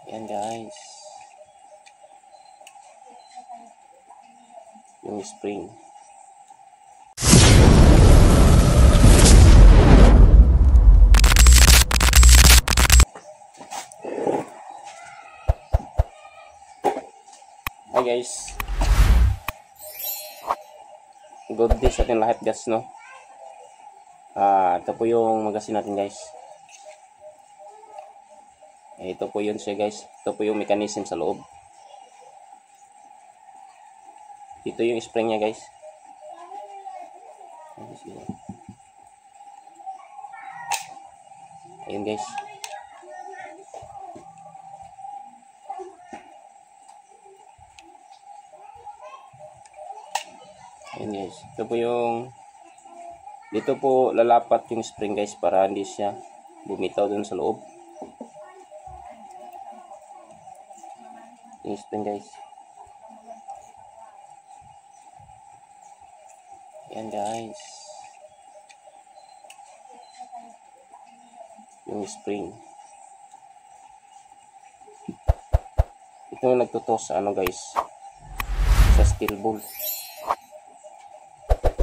Yan guys, yung spring. Hi guys, good day sa ating lahat guys, no? Ito po yung magasin natin guys. Ito po yun siya guys. Ito po yung mechanism sa loob. Ito yung spring nya guys. Ayun guys. Ayun guys. Ito po yung, dito po lalapat yung spring guys para hindi siya bumitaw dun sa loob. Yung spring guys. Ayan guys. Yung spring. Ito yung nagtutos sa ano guys. Sa steel ball.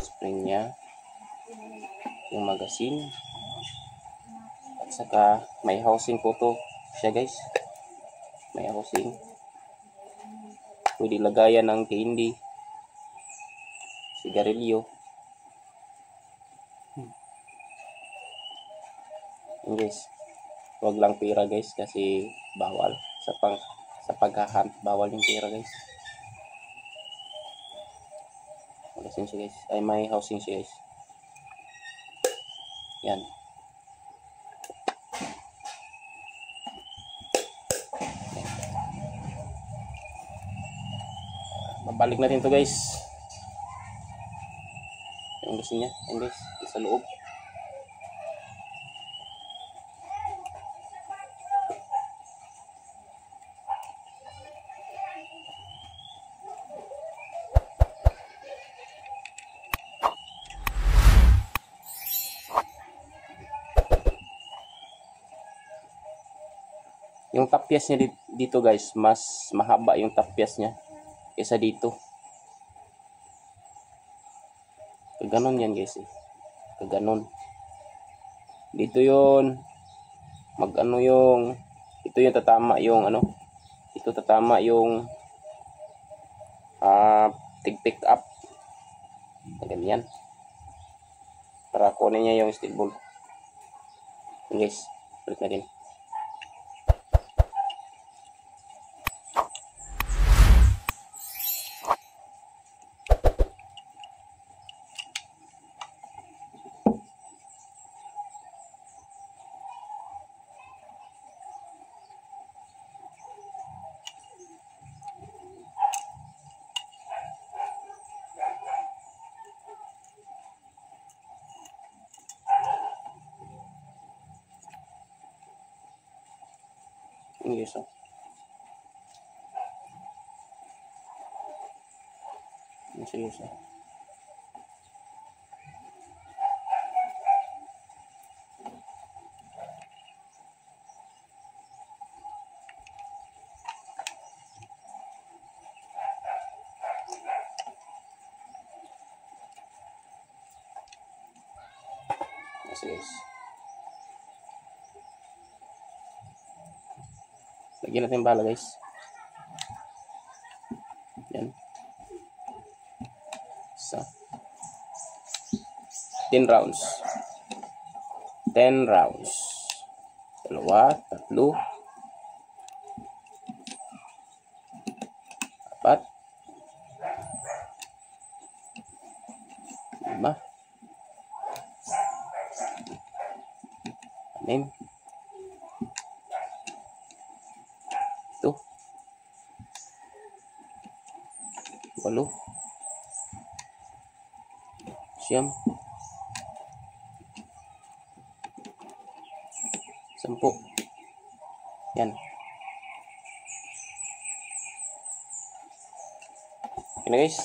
Spring nya. Yung magasin. At saka may housing po to siya guys. May housing. Pwede lagayan ng candy, sigarilyo. Yun guys, huwag lang pera guys kasi bawal sa paghahunt, bawal yung pera guys. Magasin siya guys, ay may housing siya guys. Yan. Babalik natin to guys. Yung gusto niya, yan guys, sa loob. Yung tapyas niya dito guys, mas mahaba yung tapyas niya kaysa dito. Kaganon yan guys eh. Kaganon. Dito yon mag-ano yung, ito yung tatama yung ano, ito tatama yung tig-pick up. Ganyan. Para kunin niya yung steel ball. Yan guys, balik na din. Yes, oh. Yes, oh. Yes. Lagyan natin bala guys. Yan. So 10 rounds. 10 rounds. Dalawa, tatlo, apat, lima, anim, ito, 8, 9, 10. Yan. Okay na guys.